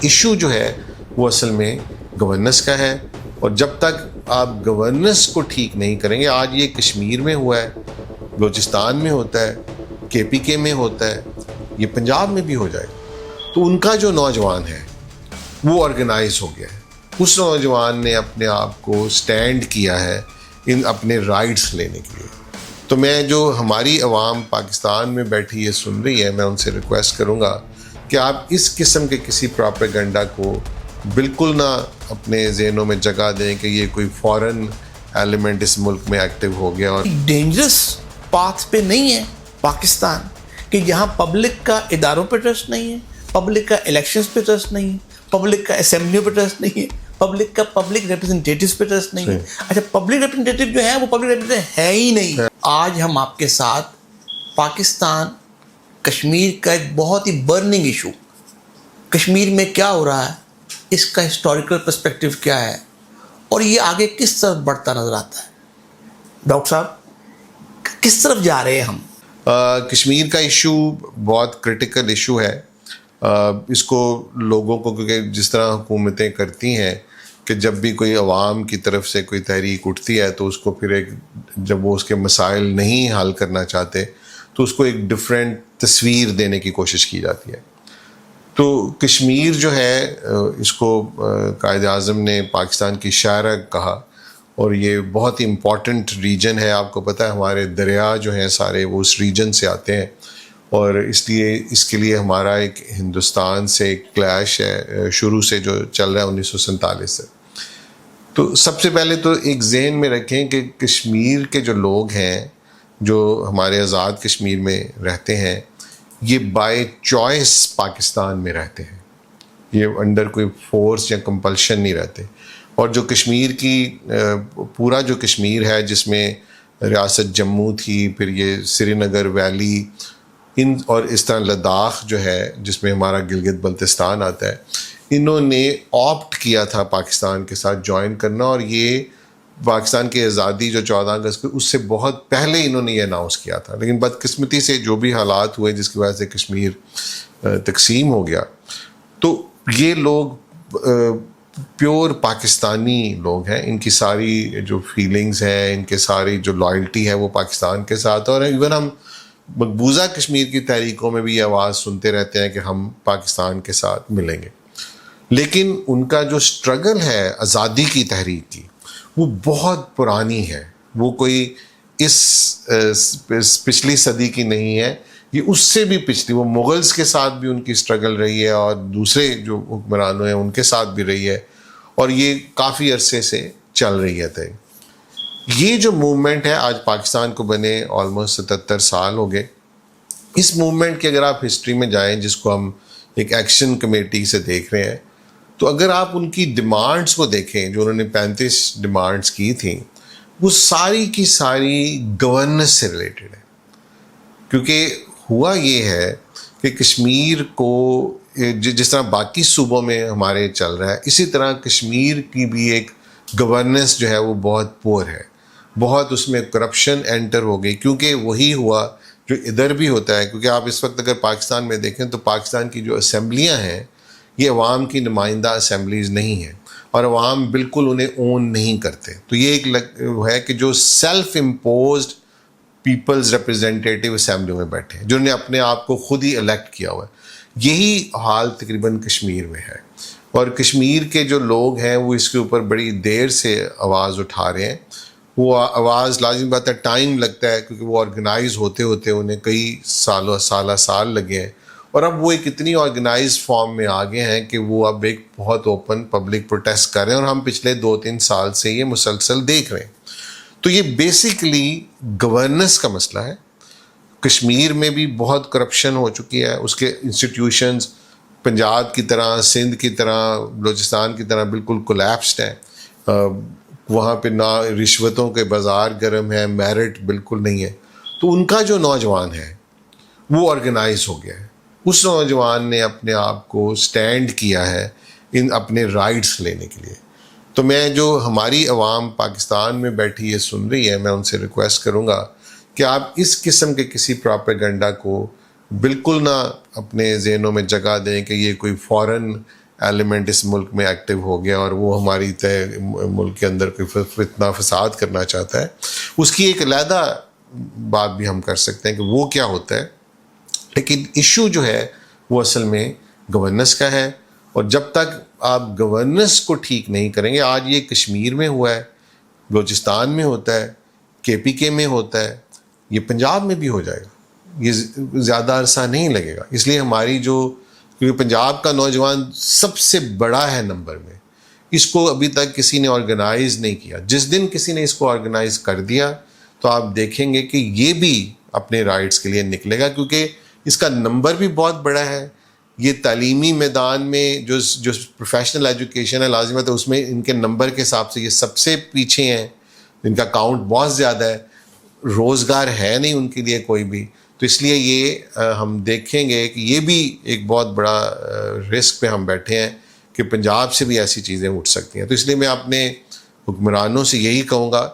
Issue جو ہے وہ اصل میں گورننس کا ہے، اور جب تک آپ گورننس کو ٹھیک نہیں کریں گے، آج یہ کشمیر میں ہوا ہے، بلوچستان میں ہوتا ہے، کے پی کے میں ہوتا ہے، یہ پنجاب میں بھی ہو جائے گا، تو ان کا جو نوجوان ہے وہ آرگنائز ہو گیا ہے، اس نوجوان نے اپنے آپ کو سٹینڈ کیا ہے ان اپنے رائٹس لینے کے لیے۔ تو میں جو ہماری عوام پاکستان میں بیٹھی یہ سن رہی ہے، میں ان سے ریکویسٹ کروں گا کہ آپ اس قسم کے کسی پروپیگنڈا کو بالکل نہ اپنے ذہنوں میں جگہ دیں کہ یہ کوئی فورن ایلیمنٹ اس ملک میں ایکٹیو ہو گیا۔ اور ڈینجرس پاتھ پہ نہیں ہے پاکستان کہ جہاں پبلک کا اداروں پہ ٹرسٹ نہیں ہے، پبلک کا الیکشنز پہ ٹرسٹ نہیں ہے، پبلک کا اسمبلیوں پہ ٹرسٹ نہیں ہے، پبلک کا پبلک ریپرزنٹیٹیوز پہ ٹرسٹ نہیں ہے۔ اچھا، پبلک ریپرزنٹیٹیو جو ہیں وہ پبلک ریپرزنٹیٹیو ہے ہی نہیں۔ آج ہم آپ کے ساتھ پاکستان کشمیر کا ایک بہت ہی برننگ ایشو، کشمیر میں کیا ہو رہا ہے، اس کا ہسٹوریکل پرسپیکٹیو کیا ہے، اور یہ آگے کس طرف بڑھتا نظر آتا ہے۔ ڈاکٹر صاحب، کس طرف جا رہے ہیں ہم؟ کشمیر کا ایشو بہت کرٹیکل ایشو ہے۔ اس کو لوگوں کو، کیونکہ جس طرح حکومتیں کرتی ہیں کہ جب بھی کوئی عوام کی طرف سے کوئی تحریک اٹھتی ہے تو اس کو پھر جب وہ اس کے مسائل نہیں حل کرنا چاہتے تو اس کو ایک ڈفرینٹ تصویر دینے کی کوشش کی جاتی ہے۔ تو کشمیر جو ہے اس کو قائد اعظم نے پاکستان کی شاہراہ کہا، اور یہ بہت ہی امپورٹنٹ ریجن ہے۔ آپ کو پتہ ہے ہمارے دریا جو ہیں سارے وہ اس ریجن سے آتے ہیں، اور اس لیے اس کے لیے ہمارا ایک ہندوستان سے ایک کلیش ہے شروع سے جو چل رہا ہے 1947 سے۔ تو سب سے پہلے تو ایک ذہن میں رکھیں کہ کشمیر کے جو لوگ ہیں جو ہمارے آزاد کشمیر میں رہتے ہیں، یہ بائی چوائس پاکستان میں رہتے ہیں، یہ انڈر کوئی فورس یا کمپلشن نہیں رہتے۔ اور جو کشمیر کی پورا جو کشمیر ہے جس میں ریاست جموں تھی، پھر یہ سری نگر ویلی، اور اس طرح لداخ جو ہے جس میں ہمارا گلگت بلتستان آتا ہے، انہوں نے آپٹ کیا تھا پاکستان کے ساتھ جوائن کرنا، اور یہ پاکستان کی آزادی جو 14 اگست کو، اس سے بہت پہلے انہوں نے یہ اناؤنس کیا تھا۔ لیکن بدقسمتی سے جو بھی حالات ہوئے جس کی وجہ سے کشمیر تقسیم ہو گیا، تو یہ لوگ پیور پاکستانی لوگ ہیں، ان کی ساری جو فیلنگز ہیں، ان کے ساری جو لائلٹی ہے وہ پاکستان کے ساتھ، اور ایون ہم مقبوضہ کشمیر کی تحریکوں میں بھی یہ آواز سنتے رہتے ہیں کہ ہم پاکستان کے ساتھ ملیں گے۔ لیکن ان کا جو سٹرگل ہے آزادی کی تحریک کی، وہ بہت پرانی ہے، وہ کوئی اس پچھلی صدی کی نہیں ہے، یہ اس سے بھی پچھلی، وہ مغلز کے ساتھ بھی ان کی سٹرگل رہی ہے، اور دوسرے جو حکمرانوں ہیں ان کے ساتھ بھی رہی ہے، اور یہ کافی عرصے سے چل رہی ہے۔ یہ جو موومنٹ ہے آج پاکستان کو بنے آلموسٹ 77 سال ہو گئے، اس موومنٹ کی اگر آپ ہسٹری میں جائیں جس کو ہم ایک ایکشن کمیٹی سے دیکھ رہے ہیں، تو اگر آپ ان کی ڈیمانڈز کو دیکھیں جو انہوں نے 35 ڈیمانڈز کی تھیں، وہ ساری کی ساری گورننس سے ریلیٹڈ ہے۔ کیونکہ ہوا یہ ہے کہ کشمیر کو جس طرح باقی صوبوں میں ہمارے چل رہا ہے، اسی طرح کشمیر کی بھی ایک گورننس جو ہے وہ بہت پور ہے، بہت اس میں کرپشن انٹر ہو گئی، کیونکہ وہی ہوا جو ادھر بھی ہوتا ہے۔ کیونکہ آپ اس وقت اگر پاکستان میں دیکھیں تو پاکستان کی جو اسمبلیاں ہیں یہ عوام کی نمائندہ اسمبلیز نہیں ہیں، اور عوام بالکل انہیں اون نہیں کرتے۔ تو یہ ایک ہے کہ جو سیلف امپوزڈ پیپلز ریپرزنٹیٹیو اسمبلیوں میں بیٹھے ہیں، جنہوں نے اپنے آپ کو خود ہی الیکٹ کیا ہوا ہے، یہی حال تقریباً کشمیر میں ہے۔ اور کشمیر کے جو لوگ ہیں وہ اس کے اوپر بڑی دیر سے آواز اٹھا رہے ہیں۔ وہ آواز لازم بات ہے ٹائم لگتا ہے، کیونکہ وہ آرگنائز ہوتے ہوتے انہیں کئی سال لگے ہیں، اور اب وہ ایک اتنی آرگنائز فارم میں آگے ہیں کہ وہ اب ایک بہت اوپن پبلک پروٹیسٹ کر رہے ہیں، اور ہم پچھلے 2-3 سال سے یہ مسلسل دیکھ رہے ہیں۔ تو یہ بیسیکلی گورننس کا مسئلہ ہے۔ کشمیر میں بھی بہت کرپشن ہو چکی ہے، اس کے انسٹیٹیوشنز پنجاب کی طرح، سندھ کی طرح، بلوچستان کی طرح بالکل کولیپسڈ ہیں۔ وہاں پہ نہ رشوتوں کے بازار گرم ہے، میرٹ بالکل نہیں ہے۔ تو ان کا جو نوجوان ہے وہ آرگنائز ہو گیا ہے، اس نوجوان نے اپنے آپ کو سٹینڈ کیا ہے ان اپنے رائٹس لینے کے لیے۔ تو میں جو ہماری عوام پاکستان میں بیٹھی یہ سن رہی ہے، میں ان سے ریکویسٹ کروں گا کہ آپ اس قسم کے کسی پروپیگنڈا کو بالکل نہ اپنے ذہنوں میں جگہ دیں کہ یہ کوئی فورن ایلیمنٹ اس ملک میں ایکٹیو ہو گیا اور وہ ہماری ملک کے اندر کوئی فتنہ فساد کرنا چاہتا ہے، اس کی ایک علیحدہ بات بھی ہم کر سکتے ہیں کہ وہ کیا ہوتا ہے. لیکن ایشو جو ہے وہ اصل میں گورننس کا ہے، اور جب تک آپ گورننس کو ٹھیک نہیں کریں گے، آج یہ کشمیر میں ہوا ہے، بلوچستان میں ہوتا ہے، KPK میں ہوتا ہے، یہ پنجاب میں بھی ہو جائے گا، یہ زیادہ عرصہ نہیں لگے گا. اس لیے ہماری کیونکہ پنجاب کا نوجوان سب سے بڑا ہے نمبر میں، اس کو ابھی تک کسی نے آرگنائز نہیں کیا. جس دن کسی نے اس کو آرگنائز کر دیا تو آپ دیکھیں گے کہ یہ بھی اپنے رائٹس کے لیے نکلے گا، کیونکہ اس کا نمبر بھی بہت بڑا ہے. یہ تعلیمی میدان میں جو پروفیشنل ایجوکیشن ہے لازمت ہے، اس میں ان کے نمبر کے حساب سے یہ سب سے پیچھے ہیں، ان کا کاؤنٹ بہت زیادہ ہے. روزگار ہے نہیں ان کے لیے کوئی بھی. تو اس لیے یہ ہم دیکھیں گے کہ یہ بھی ایک بہت بڑا رسک پہ ہم بیٹھے ہیں کہ پنجاب سے بھی ایسی چیزیں اٹھ سکتی ہیں. تو اس لیے میں اپنے حکمرانوں سے یہی کہوں گا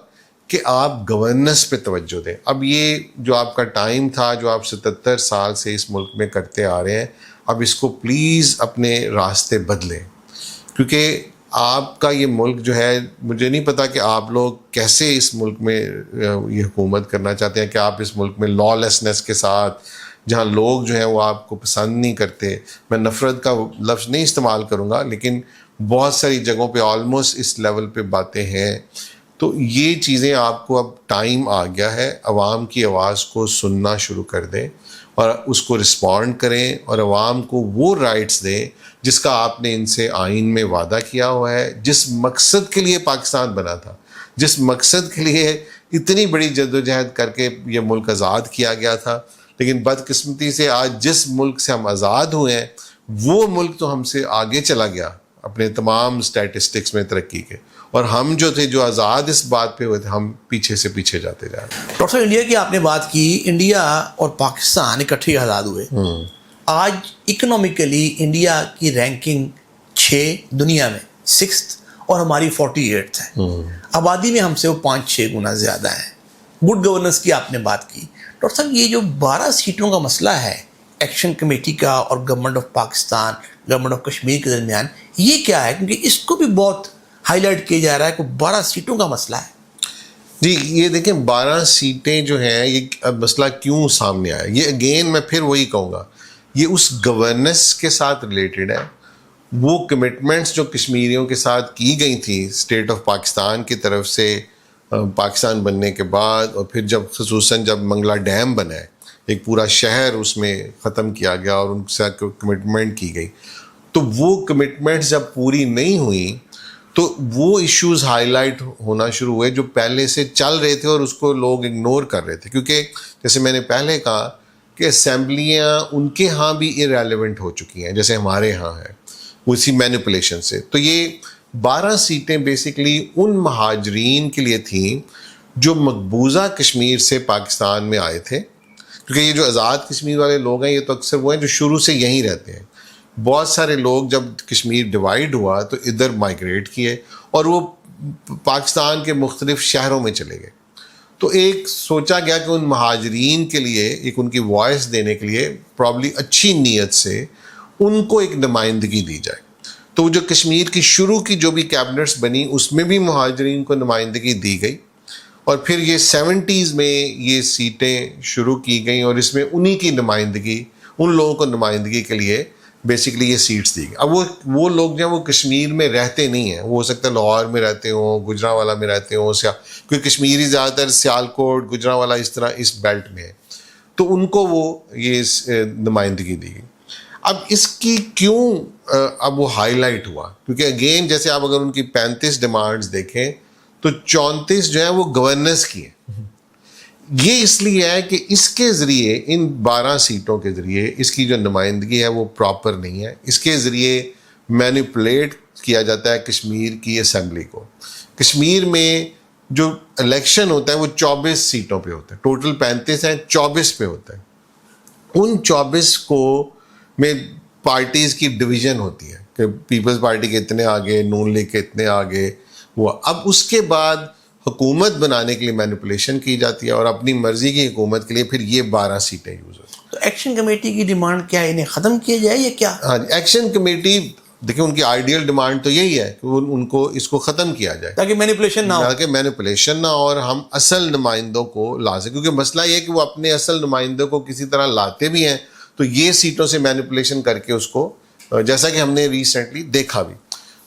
کہ آپ گورننس پہ توجہ دیں. اب یہ جو آپ کا ٹائم تھا، جو آپ 77 سال سے اس ملک میں کرتے آ رہے ہیں، اب اس کو پلیز اپنے راستے بدلیں، کیونکہ آپ کا یہ ملک جو ہے، مجھے نہیں پتا کہ آپ لوگ کیسے اس ملک میں یہ حکومت کرنا چاہتے ہیں، کہ آپ اس ملک میں لا لیسنس کے ساتھ، جہاں لوگ جو ہیں وہ آپ کو پسند نہیں کرتے، میں نفرت کا لفظ نہیں استعمال کروں گا، لیکن بہت ساری جگہوں پہ آلموسٹ اس لیول پہ باتیں ہیں. تو یہ چیزیں آپ کو اب ٹائم آ گیا ہے، عوام کی آواز کو سننا شروع کر دیں اور اس کو رسپونڈ کریں، اور عوام کو وہ رائٹس دیں جس کا آپ نے ان سے آئین میں وعدہ کیا ہوا ہے، جس مقصد کے لیے پاکستان بنا تھا، جس مقصد کے لیے اتنی بڑی جدوجہد کر کے یہ ملک آزاد کیا گیا تھا. لیکن بدقسمتی سے آج جس ملک سے ہم آزاد ہوئے ہیں، وہ ملک تو ہم سے آگے چلا گیا اپنے تمام اسٹیٹسٹکس میں ترقی کے، اور ہم جو تھے، جو آزاد اس بات پہ ہوئے تھے، ہم پیچھے سے پیچھے جاتے جا رہے ہیں. ڈاکٹر صاحب، انڈیا کی آپ نے بات کی، انڈیا اور پاکستان اکٹھے آزاد ہوئے. آج اکنامکلی انڈیا کی رینکنگ 6 دنیا میں 6th اور ہماری 48th ہے. آبادی میں ہم سے وہ 5-6 گنا زیادہ ہیں. گڈ گورننس کی آپ نے بات کی. ڈاکٹر صاحب، یہ جو 12 سیٹوں کا مسئلہ ہے ایکشن کمیٹی کا اور government of Pakistan, government of Kashmir کے درمیان، یہ کیا ہے؟ کیونکہ اس کو بھی بہت ہائی لائٹ کیا جا رہا ہے کہ 12 سیٹوں کا مسئلہ ہے. جی، یہ دیکھیں 12 سیٹیں جو ہیں، یہ مسئلہ کیوں سامنے آیا؟ یہ اگین میں پھر وہی کہوں گا، یہ اس گورننس کے ساتھ ریلیٹڈ ہے. وہ کمٹمنٹس جو کشمیریوں کے ساتھ کی گئی تھیں اسٹیٹ آف پاکستان کی طرف سے پاکستان بننے کے بعد، اور پھر جب خصوصاً جب منگلا ڈیم بنا ہے، ایک پورا شہر اس میں ختم کیا گیا اور ان کے ساتھ کمٹمنٹ کی گئی، تو وہ کمٹمنٹس جب پوری نہیں ہوئیں تو وہ ایشوز ہائی لائٹ ہونا شروع ہوئے جو پہلے سے چل رہے تھے اور اس کو لوگ اگنور کر رہے تھے. کیونکہ جیسے میں نے پہلے کہا کہ اسمبلیاں ان کے ہاں بھی ارریلیونٹ ہو چکی ہیں، جیسے ہمارے ہاں ہے، اسی مینیپولیشن سے. تو یہ 12 سیٹیں بیسکلی ان مہاجرین کے لیے تھیں جو مقبوضہ کشمیر سے پاکستان میں آئے تھے، کیونکہ یہ جو آزاد کشمیر والے لوگ ہیں، یہ تو اکثر وہ ہیں جو شروع سے یہیں رہتے ہیں. بہت سارے لوگ جب کشمیر ڈیوائیڈ ہوا تو ادھر مائیگریٹ کیے اور وہ پاکستان کے مختلف شہروں میں چلے گئے. تو ایک سوچا گیا کہ ان مہاجرین کے لیے ایک ان کی وائس دینے کے لیے پرابلی اچھی نیت سے ان کو ایک نمائندگی دی جائے. تو جو کشمیر کی شروع کی جو بھی کیبنٹس بنی، اس میں بھی مہاجرین کو نمائندگی دی گئی، اور پھر یہ 70s میں یہ سیٹیں شروع کی گئیں اور اس میں انہی کی نمائندگی، ان لوگوں کو نمائندگی کے لیے بیسکلی یہ سیٹس دی گئی. اب وہ لوگ جو ہیں وہ کشمیر میں رہتے نہیں ہیں، وہ ہو سکتا ہے لاہور میں رہتے ہوں، گجرانوالہ میں رہتے ہوں، کیونکہ کشمیری زیادہ تر سیالکوٹ، گجرانوالہ اس طرح اس بیلٹ میں ہے، تو ان کو وہ یہ نمائندگی دی گئی. اب اس کی کیوں اب وہ ہائی لائٹ ہوا؟ کیونکہ اگین جیسے آپ اگر ان کی 35 ڈیمانڈز دیکھیں تو 34 جو ہیں وہ گورننس کی ہیں. یہ اس لیے ہے کہ اس کے ذریعے، ان 12 سیٹوں کے ذریعے اس کی جو نمائندگی ہے وہ پراپر نہیں ہے. اس کے ذریعے مینیپولیٹ کیا جاتا ہے کشمیر کی اسمبلی کو. کشمیر میں جو الیکشن ہوتا ہے وہ 24 سیٹوں پہ ہوتا ہے، ٹوٹل 35 ہیں، 24 پہ ہوتا ہے. ان 24 کو میں پارٹیز کی ڈویژن ہوتی ہے کہ پیپلز پارٹی کے اتنے آگے، نون لیگ کے اتنے آگے. وہ اب اس کے بعد حکومت بنانے کے لیے مینیپولیشن کی جاتی ہے اور اپنی مرضی کی حکومت کے لیے پھر یہ 12 سیٹیں یوز ہوتی ہیں. تو ایکشن کمیٹی کی ڈیمانڈ کیا ہے؟ انہیں ختم کیا جائے یا کیا؟ ہاں جی، ایکشن کمیٹی دیکھیں ان کی آئیڈیل ڈیمانڈ تو یہی ہے کہ ان کو اس کو ختم کیا جائے تاکہ مینیپولیشن نہ ہو، تاکہ مینیپولیشن نہ اور ہم اصل نمائندوں کو لا سکیں. کیونکہ مسئلہ یہ ہے کہ وہ اپنے اصل نمائندوں کو کسی طرح لاتے بھی ہیں تو یہ سیٹوں سے مینیپولیشن کر کے اس کو، جیسا کہ ہم نے ریسنٹلی دیکھا بھی.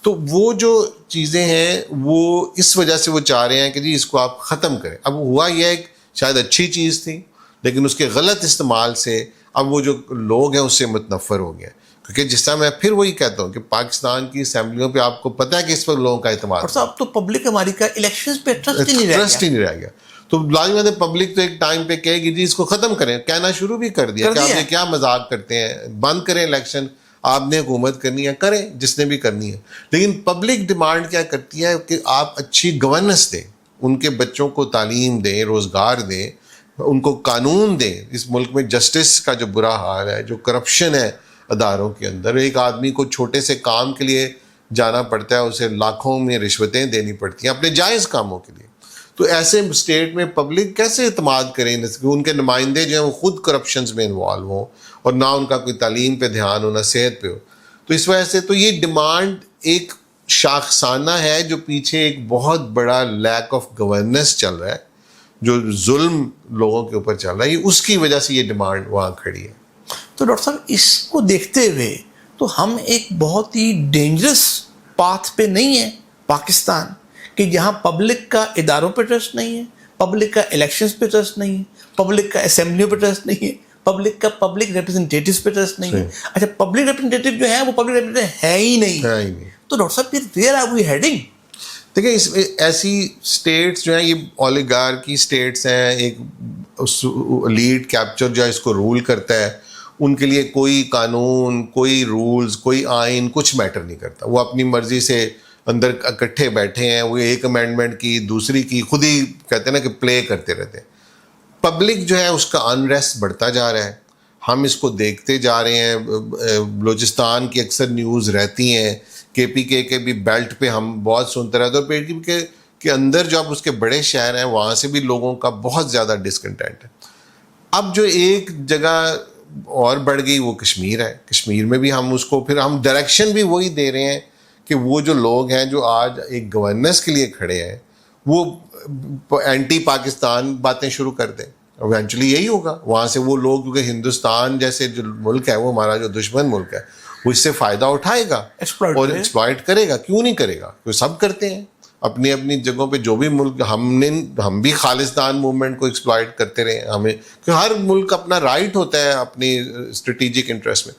تو وہ جو چیزیں ہیں وہ اس وجہ سے وہ چاہ رہے ہیں کہ جی اس کو آپ ختم کریں. اب ہوا یہ ہے شاید اچھی چیز تھی لیکن اس کے غلط استعمال سے اب وہ جو لوگ ہیں اس سے متنفر ہو گئے. کیونکہ جس طرح میں پھر وہی کہتا ہوں کہ پاکستان کی اسمبلیوں پہ آپ کو پتہ ہے کہ اس پر لوگوں کا اعتماد اور صاحب تو پبلک ہماری کا الیکشنز پہ ٹرسٹ ہی نہیں رہ گیا. تو لازم ہے پبلک تو ایک ٹائم پہ کہے گی جی اس کو ختم کریں. کہنا شروع بھی کر دیا کہ آپ یہ کیا مذاق کرتے ہیں، بند کریں الیکشن، آپ نے حکومت کرنی ہے کریں جس نے بھی کرنی ہے. لیکن پبلک ڈیمانڈ کیا کرتی ہے کہ آپ اچھی گورننس دیں، ان کے بچوں کو تعلیم دیں، روزگار دیں، ان کو قانون دیں. اس ملک میں جسٹس کا جو برا حال ہے، جو کرپشن ہے اداروں کے اندر، ایک آدمی کو چھوٹے سے کام کے لیے جانا پڑتا ہے، اسے لاکھوں میں رشوتیں دینی پڑتی ہیں اپنے جائز کاموں کے لیے. تو ایسے اسٹیٹ میں پبلک کیسے اعتماد کریں کہ ان کے نمائندے جو ہیں وہ خود کرپشنز میں انوالو ہوں اور نہ ان کا کوئی تعلیم پہ دھیان ہو نہ صحت پہ ہو. تو اس وجہ سے تو یہ ڈیمانڈ ایک شاخسانہ ہے جو پیچھے ایک بہت بڑا لیک آف گورننس چل رہا ہے، جو ظلم لوگوں کے اوپر چل رہا ہے، اس کی وجہ سے یہ ڈیمانڈ وہاں کھڑی ہے. تو ڈاکٹر صاحب اس کو دیکھتے ہوئے تو ہم ایک بہت ہی ڈینجرس پاتھ پہ نہیں ہے پاکستان، کہ جہاں پبلک کا اداروں پہ ٹرسٹ نہیں ہے، پبلک کا الیکشنز پہ ٹرسٹ نہیں ہے، پبلک کا اسمبلیوں پہ ٹرسٹ نہیں ہے، پبلک کا پبلک ریپرزنٹیٹیوز پہ ٹرسٹ نہیں ہے. اچھا پبلک ریپرزنٹیٹیو جو ہیں وہ پبلک ریپرزنٹیٹیو ہے ہی نہیں. تو ڈاکٹر صاحب پھر ویئر آر وی ہیڈنگ؟ دیکھیں اس ایسی اسٹیٹس جو ہیں یہ اولیگارکی اسٹیٹس ہیں، ایک لیڈ کیپچر جو ہے اس کو رول کرتا ہے، ان کے لیے کوئی قانون، کوئی رولز، کوئی آئین کچھ میٹر نہیں کرتا. وہ اپنی مرضی سے اندر اکٹھے بیٹھے ہیں، وہ ایک امینڈمنٹ کی دوسری کی خود ہی کہتے ہیں نا کہ پلے کرتے رہتے ہیں. پبلک جو ہے اس کا انریسٹ بڑھتا جا رہا ہے، ہم اس کو دیکھتے جا رہے ہیں. بلوچستان کی اکثر نیوز رہتی ہیں، KPK کے بھی بیلٹ پہ ہم بہت سنتے رہتے ہیں، اور KPK کے اندر جو اب اس کے بڑے شہر ہیں وہاں سے بھی لوگوں کا بہت زیادہ ڈسکنٹینٹ ہے. اب جو ایک جگہ اور بڑھ گئی وہ کشمیر ہے. کشمیر میں بھی ہم اس کو پھر ہم ڈائریکشن بھی وہی دے رہے ہیں کہ وہ جو لوگ ہیں جو آج ایک گورننس کے لیے کھڑے ہیں وہ اینٹی پاکستان باتیں شروع کر دیں. ایونچولی یہی ہوگا وہاں سے وہ لوگ، کیونکہ ہندوستان جیسے جو ملک ہے وہ ہمارا جو دشمن ملک ہے وہ اس سے فائدہ اٹھائے گا اور ایکسپلائٹ کرے گا. کیوں نہیں کرے گا؟ وہ سب کرتے ہیں اپنی اپنی جگہوں پہ. جو بھی ملک ہم بھی خالصتان موومنٹ کو ایکسپلائٹ کرتے رہے. ہمیں کہ ہر ملک اپنا رائٹ ہوتا ہے اپنی اسٹریٹجک انٹرسٹ میں،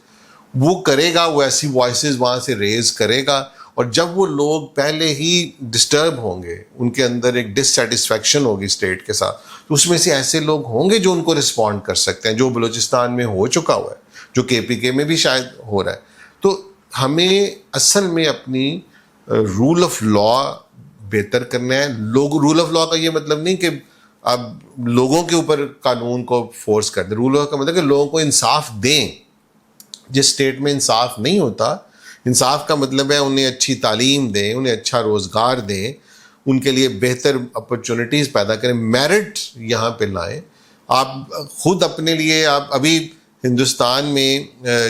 وہ کرے گا، وہ ایسی وائسز وہاں سے ریز کرے گا. اور جب وہ لوگ پہلے ہی ڈسٹرب ہوں گے، ان کے اندر ایک ڈسسیٹسفیکشن ہوگی اسٹیٹ کے ساتھ، تو اس میں سے ایسے لوگ ہوں گے جو ان کو رسپونڈ کر سکتے ہیں، جو بلوچستان میں ہو چکا ہوا ہے، جو KPK میں بھی شاید ہو رہا ہے. تو ہمیں اصل میں اپنی رول آف لا بہتر کرنا ہے. رول آف لا کا یہ مطلب نہیں کہ اب لوگوں کے اوپر قانون کو فورس کر دیں. رول آف لا کا مطلب کہ لوگوں کو انصاف دیں. جس اسٹیٹ میں انصاف نہیں ہوتا، انصاف کا مطلب ہے انہیں اچھی تعلیم دیں، انہیں اچھا روزگار دیں، ان کے لیے بہتر اپرچونٹیز پیدا کریں، میرٹ یہاں پہ لائیں. آپ خود اپنے لیے، آپ ابھی ہندوستان میں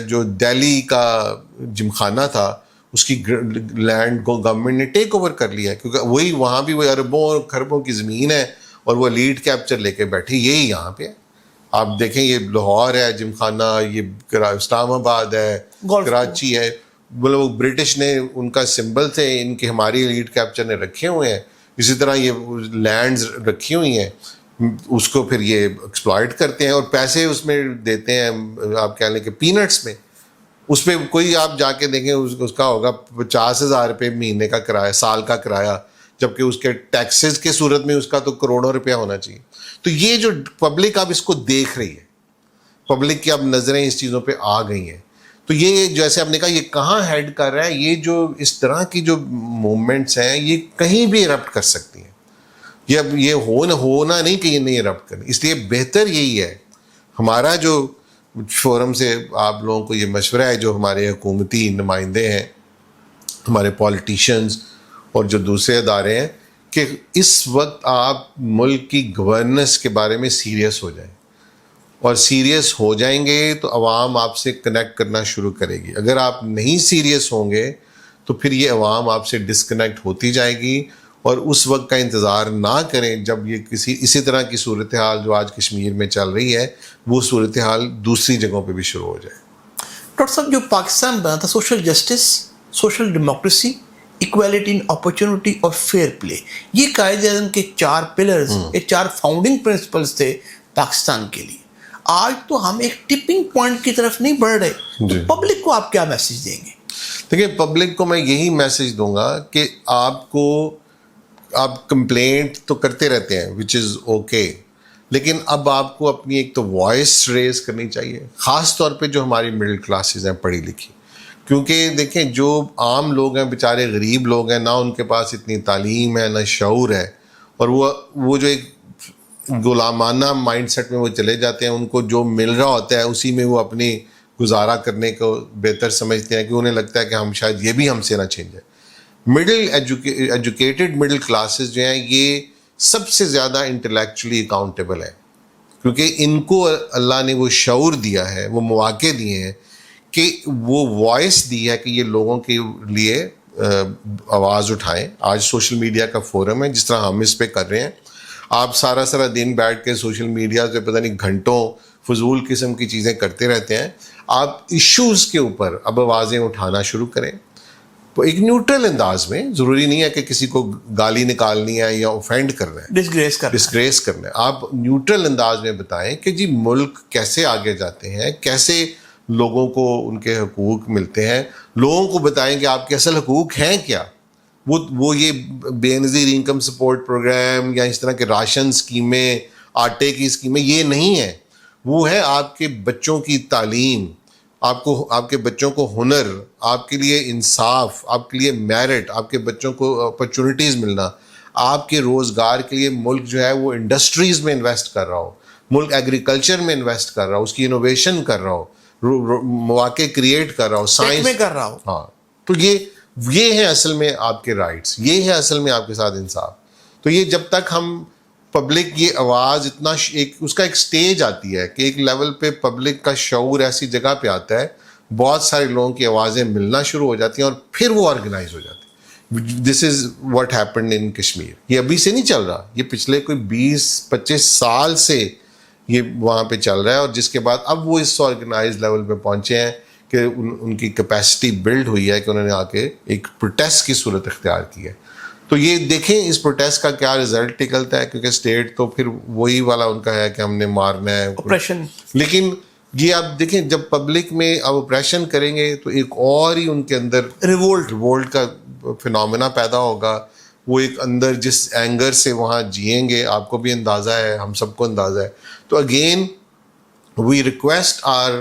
جو دہلی کا جم خانہ تھا اس کی لینڈ کو گورنمنٹ نے ٹیک اوور کر لیا ہے، کیونکہ وہی وہاں بھی وہ اربوں اور خربوں کی زمین ہے اور وہ لیڈ کیپچر لے کے بیٹھی. یہی یہاں پہ آپ دیکھیں، یہ لاہور ہے جم خانہ، یہ اسلام آباد ہے، کراچی ہے. وہ برٹش نے ان کا سمبل تھے، ان کی ہماری لیڈ کیپچر نے رکھے ہوئے ہیں. اسی طرح یہ لینڈز رکھی ہوئی ہیں، اس کو پھر یہ ایکسپلائٹ کرتے ہیں اور پیسے اس میں دیتے ہیں، آپ کہہ لیں کہ پینٹس میں. اس پہ کوئی آپ جا کے دیکھیں اس کا ہوگا 50,000 روپے مہینے کا کرایہ، سال کا کرایہ، جبکہ اس کے ٹیکسز کے صورت میں اس کا تو کروڑوں روپیہ ہونا چاہیے. تو یہ جو پبلک اب اس کو دیکھ رہی ہے، پبلک کی اب نظریں اس چیزوں پہ آ گئی ہیں. تو یہ جیسے آپ نے کہا یہ کہاں ہیڈ کر رہا ہے، یہ جو اس طرح کی جو موومنٹس ہیں یہ کہیں بھی ایرپٹ کر سکتی ہیں. یہ اب یہ ہونا نہیں کہ یہ نہیں ایرپٹ کریں. اس لیے بہتر یہی ہے، ہمارا جو فورم سے آپ لوگوں کو یہ مشورہ ہے، جو ہمارے حکومتی نمائندے ہیں، ہمارے پولیٹیشنز اور جو دوسرے ادارے ہیں، کہ اس وقت آپ ملک کی گورننس کے بارے میں سیریس ہو جائیں. اور سیریس ہو جائیں گے تو عوام آپ سے کنیکٹ کرنا شروع کرے گی. اگر آپ نہیں سیریس ہوں گے تو پھر یہ عوام آپ سے ڈسکنیکٹ ہوتی جائے گی, اور اس وقت کا انتظار نہ کریں جب یہ اسی طرح کی صورتحال جو آج کشمیر میں چل رہی ہے وہ صورتحال دوسری جگہوں پہ بھی شروع ہو جائے. ڈاکٹر صاحب, جو پاکستان بنا تھا social justice, social democracy, equality in opportunity اور فیئر پلے, یہ قائد اعظم کے 4 پلرز, یہ 4 فاؤنڈنگ پرنسپلز تھے پاکستان کے لیے. آج تو ہم ایک ٹپنگ پوائنٹ کی طرف نہیں بڑھ رہے, تو پبلک کو آپ کیا میسج دیں گے؟ دیکھیں, پبلک کو میں یہی میسج دوں گا کہ آپ کمپلینٹ تو کرتے رہتے ہیں وچ از اوکے, لیکن اب آپ کو اپنی ایک تو وائس ریز کرنی چاہیے, خاص طور پہ جو ہماری مڈل کلاسز ہیں پڑھی لکھی. کیونکہ دیکھیں جو عام لوگ ہیں, بیچارے غریب لوگ ہیں, نہ ان کے پاس اتنی تعلیم ہے نہ شعور ہے, اور وہ جو ایک غلامانہ مائنڈ سیٹ میں وہ چلے جاتے ہیں, ان کو جو مل رہا ہوتا ہے اسی میں وہ اپنی گزارا کرنے کو بہتر سمجھتے ہیں, کہ انہیں لگتا ہے کہ ہم شاید یہ بھی ہم سے نہ چھین جائے. ایجوکیٹڈ مڈل کلاسز جو ہیں یہ سب سے زیادہ انٹلیکچولی اکاؤنٹیبل ہیں, کیونکہ ان کو اللہ نے وہ شعور دیا ہے, وہ مواقع دیے ہیں, کہ وہ وائس دی ہے کہ یہ لوگوں کے لیے آواز اٹھائیں. آج سوشل میڈیا کا فورم ہے, جس طرح ہم اس پہ کر رہے ہیں. آپ سارا دن بیٹھ کے سوشل میڈیا پہ پتہ نہیں گھنٹوں فضول قسم کی چیزیں کرتے رہتے ہیں. آپ ایشوز کے اوپر اب آوازیں اٹھانا شروع کریں, تو ایک نیوٹرل انداز میں. ضروری نہیں ہے کہ کسی کو گالی نکالنی ہے یا اوفینڈ کرنا ہے, ڈسگریس کرنا ہے. آپ نیوٹرل انداز میں بتائیں کہ جی ملک کیسے آگے جاتے ہیں, کیسے لوگوں کو ان کے حقوق ملتے ہیں. لوگوں کو بتائیں کہ آپ کے اصل حقوق ہیں کیا. وہ یہ بے نظیر انکم سپورٹ پروگرام یا اس طرح کے راشن اسکیمیں, آٹے کی اسکیمیں, یہ نہیں ہے. وہ ہے آپ کے بچوں کی تعلیم, آپ کے بچوں کو ہنر, آپ کے لیے انصاف, آپ کے لیے میرٹ, آپ کے بچوں کو اپرچونیٹیز ملنا, آپ کے روزگار کے لیے ملک جو ہے وہ انڈسٹریز میں انویسٹ کر رہا ہو, ملک ایگریکلچر میں انویسٹ کر رہا ہو, اس کی انوویشن کر رہا ہو, مواقع کریٹ کر رہا ہو, سائنس میں کر رہا ہو. ہاں, تو یہ ہے اصل میں آپ کے رائٹس, یہ ہے اصل میں آپ کے ساتھ انصاف. تو یہ جب تک ہم پبلک یہ آواز اتنا اس کا ایک سٹیج آتی ہے کہ ایک لیول پہ پبلک کا شعور ایسی جگہ پہ آتا ہے, بہت سارے لوگوں کی آوازیں ملنا شروع ہو جاتی ہیں, اور پھر وہ آرگنائز ہو جاتی ہیں. This is what happened in Kashmir. یہ ابھی سے نہیں چل رہا, یہ پچھلے کوئی 20-25 سال سے یہ وہاں پہ چل رہا ہے, اور جس کے بعد اب وہ اس آرگنائز لیول پہ پہنچے ہیں کہ ان کی کیپیسٹی بلڈ ہوئی ہے کہ انہوں نے آ کے ایک پروٹیسٹ کی صورت اختیار کی ہے. تو یہ دیکھیں اس پروٹیسٹ کا کیا رزلٹ نکلتا ہے, کیونکہ اسٹیٹ تو پھر وہی والا ان کا ہے کہ ہم نے مارنا ہے, اپریشن. لیکن یہ آپ دیکھیں جب پبلک میں اب اپریشن کریں گے تو ایک اور ہی ان کے اندر ریوولٹ کا فنومینا پیدا ہوگا. وہ ایک اندر جس اینگر سے وہاں جئیں گے, آپ کو بھی اندازہ ہے, ہم سب کو اندازہ ہے. تو اگین وی ریکویسٹ آر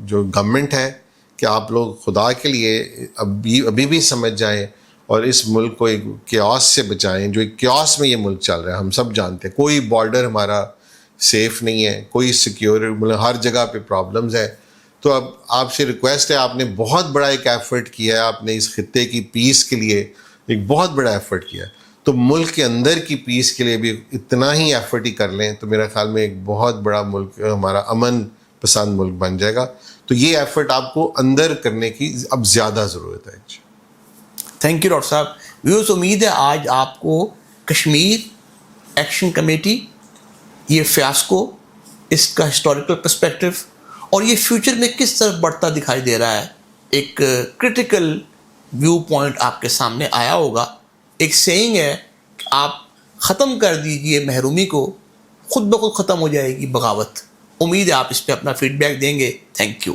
جو گورنمنٹ ہے کہ آپ لوگ خدا کے لیے ابھی بھی سمجھ جائیں اور اس ملک کو ایک کیوس سے بچائیں. جو ایک کیوس میں یہ ملک چل رہا ہے, ہم سب جانتے ہیں, کوئی بارڈر ہمارا سیف نہیں ہے, کوئی سیکیور, مطلب ہر جگہ پہ پرابلمز ہیں. تو اب آپ سے ریکویسٹ ہے, آپ نے بہت بڑا ایک ایفرٹ کیا ہے, آپ نے اس خطے کی پیس کے لیے ایک بہت بڑا ایفرٹ کیا ہے, تو ملک کے اندر کی پیس کے لیے بھی اتنا ہی ایفرٹ ہی کر لیں تو میرا خیال میں ایک بہت بڑا ملک, ہمارا امن پسند ملک بن جائے گا. تو یہ ایفرٹ آپ کو اندر کرنے کی اب زیادہ ضرورت ہے. تھینک یو ڈاکٹر صاحب. ویورز, امید ہے آج آپ کو کشمیر ایکشن کمیٹی, یہ فیاسکو, اس کا ہسٹوریکل پرسپیکٹو اور یہ فیوچر میں کس طرح بڑھتا دکھائی دے رہا ہے, ایک کرٹیکل ویو پوائنٹ آپ کے سامنے آیا ہوگا. ایک سینگ ہے کہ آپ ختم کر دیجئے محرومی کو, خود بخود ختم ہو جائے گی بغاوت. امید ہے آپ اس پہ اپنا فیڈ بیک دیں گے. Thank you.